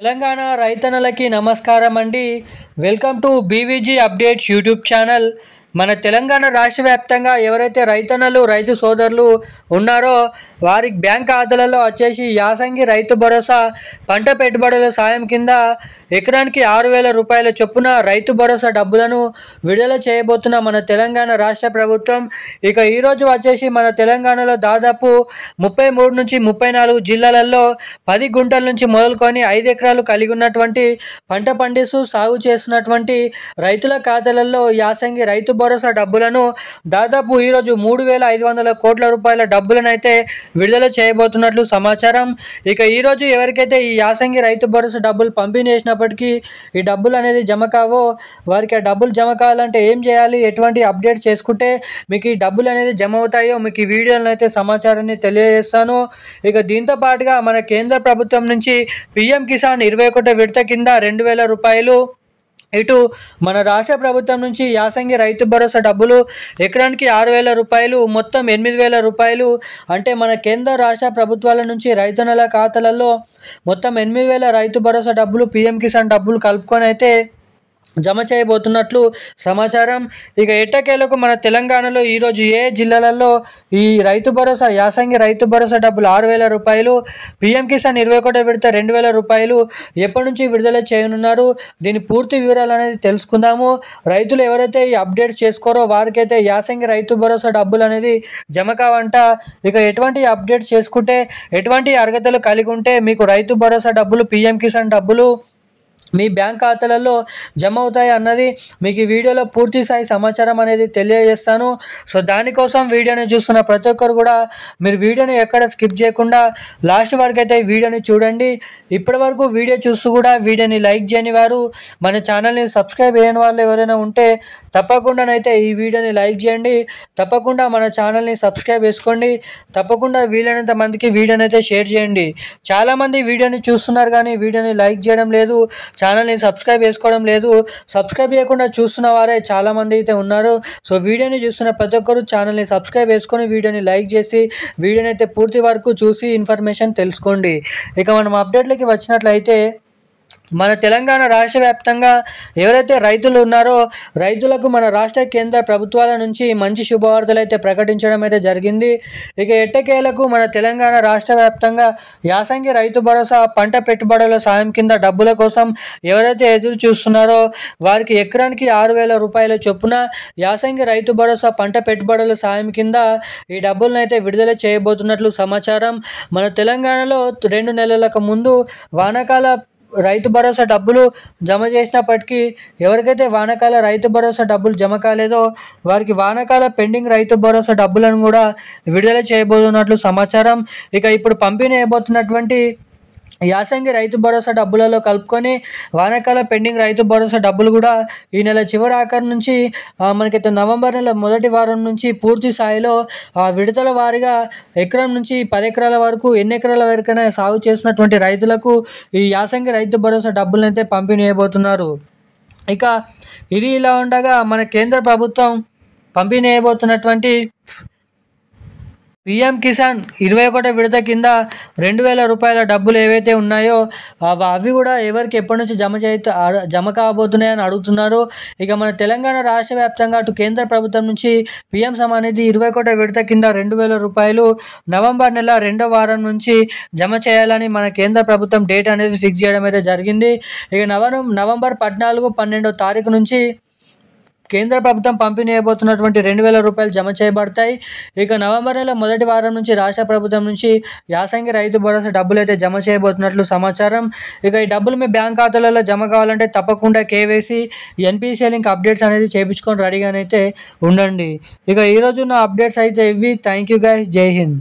తెలంగాణ రైతన్నలకి నమస్కారం అండి. Welcome to BVG updates YouTube channel. మన తెలంగాణ రాష్ట్ర వ్యాప్తంగా ఎవరైతే రైతన్నలు రైతు సోదరులు ఉన్నారో వారి బ్యాంక్ ఖాతాలలో వచ్చేసి యాసంగి రైతు భరోసా పంట పెట్టుబడుల సాయం కింద ఎకరానికి 6,000 రూపాయల చొప్పున రైతు భరోసా డబ్బులను విడుదల చేయబోతున్న మన తెలంగాణ రాష్ట్ర ప్రభుత్వం. ఇక ఈరోజు వచ్చేసి మన తెలంగాణలో దాదాపు 33 నుంచి 34 జిల్లాలలో 10 గుంటల నుంచి మొదలుకొని 5 ఎకరాలు కలిగి ఉన్నటువంటి పంట పండిస్తూ సాగు చేస్తున్నటువంటి రైతుల ఖాతాలలో యాసంగి రైతు భరోసా డబ్బులను దాదాపు ఈరోజు 3,500 కోట్ల రూపాయల డబ్బులను అయితే విడుదల చేయబోతున్నట్లు సమాచారం. ఇక ఈరోజు ఎవరికైతే ఈ యాసంగి రైతు భరోసా డబ్బులు పంపిణీ చేసినప్పటికీ ఈ డబ్బులు అనేది జమ కావో వారికి ఆ డబ్బులు జమ కావాలంటే ఏం చేయాలి, ఎటువంటి అప్డేట్ చేసుకుంటే మీకు ఈ డబ్బులు అనేది జమ అవుతాయో మీకు ఈ వీడియోలో అయితే సమాచారాన్ని తెలియజేస్తాను. ఇక దీంతో పాటుగా మన కేంద్ర ప్రభుత్వం నుంచి పీఎం కిసాన్ 21 విడత కింద 2,000 రూపాయలు, ఇటు మన రాష్ట్ర ప్రభుత్వం నుంచి యాసంగి రైతు భరోసా డబ్బులు ఎకరానికి 6,000 రూపాయలు, మొత్తం 8,000 రూపాయలు. అంటే మన కేంద్ర రాష్ట్ర ప్రభుత్వాల నుంచి రైతన్నల ఖాతాలలో మొత్తం 8,000 రైతు భరోసా డబ్బులు, పీఎం కిసాన్ డబ్బులు కలుపుకొని అయితే జమ చేయబోతున్నట్లు సమాచారం. ఇక ఎట్టకేలకు మన తెలంగాణలో ఈరోజు ఏ జిల్లాలలో ఈ రైతు భరోసా యాసంగి రైతు భరోసా డబ్బులు 6,000 రూపాయలు, పీఎం కిసాన్ 21 విడత 2,000 రూపాయలు ఎప్పటి నుంచి విడుదల చేయనున్నారు, దీని పూర్తి వివరాలు అనేది తెలుసుకుందాము. రైతులు ఎవరైతే ఈ అప్డేట్స్ చేసుకోరో వారికైతే యాసంగి రైతు భరోసా డబ్బులు అనేది జమ కావంట. ఇక ఎటువంటి అప్డేట్స్ చేసుకుంటే, ఎటువంటి అర్హతలు కలిగి ఉంటే మీకు రైతు భరోసా డబ్బులు, పీఎం కిసాన్ డబ్బులు మీ బ్యాంక్ ఖాతాలలో జమ అవుతాయి అన్నది మీకు ఈ వీడియోలో పూర్తి స్థాయి సమాచారం అనేది తెలియజేస్తాను. సో దానికోసం వీడియోని చూస్తున్న ప్రతి ఒక్కరు కూడా మీరు వీడియోని ఎక్కడ స్కిప్ చేయకుండా లాస్ట్ వరకు అయితే ఈ వీడియోని చూడండి. ఇప్పటి వరకు వీడియో చూస్తూ కూడా వీడియోని లైక్ చేయని వారు, మన ఛానల్ని సబ్స్క్రైబ్ చేయని వాళ్ళు ఎవరైనా ఉంటే తప్పకుండానైతే ఈ వీడియోని లైక్ చేయండి. తప్పకుండా మన ఛానల్ని సబ్స్క్రైబ్ చేసుకోండి. తప్పకుండా వీలైనంత మందికి వీడియోని అయితే షేర్ చేయండి. చాలామంది వీడియోని చూస్తున్నారు కానీ వీడియోని లైక్ చేయడం లేదు, ఛానల్ని సబ్స్క్రైబ్ చేసుకోవడం లేదు. సబ్స్క్రైబ్ చేయకుండా చూస్తున్న వారే చాలామంది అయితే ఉన్నారు. సో వీడియోని చూస్తున్న ప్రతి ఒక్కరు ఛానల్ని సబ్స్క్రైబ్ చేసుకొని వీడియోని లైక్ చేసి వీడియోని అయితే పూర్తి వరకు చూసి ఇన్ఫర్మేషన్ తెలుసుకోండి. ఇక మనం అప్డేట్లకి వచ్చినట్లయితే మన తెలంగాణ రాష్ట్ర వ్యాప్తంగా ఎవరైతే రైతులు ఉన్నారో రైతులకు మన రాష్ట్ర కేంద్ర ప్రభుత్వాల నుంచి మంచి శుభవార్తలు అయితే ప్రకటించడం అయితే జరిగింది. ఇక ఎట్టకేలకు మన తెలంగాణ రాష్ట్ర వ్యాప్తంగా యాసంగి రైతు భరోసా పంట పెట్టుబడుల సాయం కింద డబ్బుల కోసం ఎవరైతే ఎదురు చూస్తున్నారో వారికి ఎకరానికి 6,000 రూపాయల చొప్పున యాసంగి రైతు భరోసా పంట పెట్టుబడుల సాయం కింద ఈ డబ్బులను అయితే విడుదల చేయబోతున్నట్లు సమాచారం. మన తెలంగాణలో 2 నెలలకు ముందు వానాకాల రైతు భరోసా డబ్బులు జమ చేసినప్పటికీ ఎవరికైతే వానాకాల రైతు భరోసా డబ్బులు జమ కాలేదో వారికి వానాకాల పెండింగ్ రైతు భరోసా డబ్బులను కూడా విడుదల చేయబోతున్నట్లు సమాచారం. ఇక ఇప్పుడు పంపిణీ అయిపోతున్నటువంటి యాసంగి రైతు భరోసా డబ్బులలో కలుపుకొని వానాకాల పెండింగ్ రైతు భరోసా డబ్బులు కూడా ఈ నెల చివరి ఆఖరి నుంచి మనకైతే నవంబర్ నెల మొదటి వారం నుంచి పూర్తి స్థాయిలో విడతల వారీగా ఎకరం నుంచి 10 ఎకరాల వరకు, ఎన్ని ఎకరాల వరకైనా సాగు చేసినటువంటి రైతులకు ఈ యాసంగి రైతు భరోసా డబ్బులను అయితే పంపిణీ చేయబోతున్నారు. ఇక ఇది ఇలా ఉండగా మన కేంద్ర ప్రభుత్వం పంపిణీ చేయబోతున్నటువంటి పీఎం కిసాన్ 21 విడత కింద 2,000 రూపాయల డబ్బులు ఏవైతే ఉన్నాయో అవి కూడా ఎవరికి ఎప్పటి నుంచి జమ కాబోతున్నాయని అడుగుతున్నారు. ఇక మన తెలంగాణ రాష్ట్ర వ్యాప్తంగా అటు కేంద్ర ప్రభుత్వం నుంచి పీఎం సమానిధి 21 విడత కింద 2,000 రూపాయలు నవంబర్ నెల 2వ వారం నుంచి జమ చేయాలని మన కేంద్ర ప్రభుత్వం డేట్ అనేది ఫిక్స్ చేయడం అయితే జరిగింది. ఇక నవంబర్ 14, 12వ తారీఖు నుంచి కేంద్ర ప్రభుత్వం పంపిణీ చేయబోతున్నటువంటి 2,000 రూపాయలు జమ చేయబడతాయి. ఇక నవంబర్ నెల మొదటి వారం నుంచి రాష్ట్ర ప్రభుత్వం నుంచి యాసంగి రైతు భరోసా డబ్బులు అయితే జమ చేయబోతున్నట్లు సమాచారం. ఇక ఈ డబ్బులు మీ బ్యాంక్ ఖాతాలలో జమ కావాలంటే తప్పకుండా కేవైసీ, ఎన్పిసిఐ లింక్ అప్డేట్స్ అనేది చేయించుకొని రెడీగానైతే ఉండండి. ఇక ఈరోజు నా అప్డేట్స్ అయితే ఇవి. Thank you guys. జై హింద్.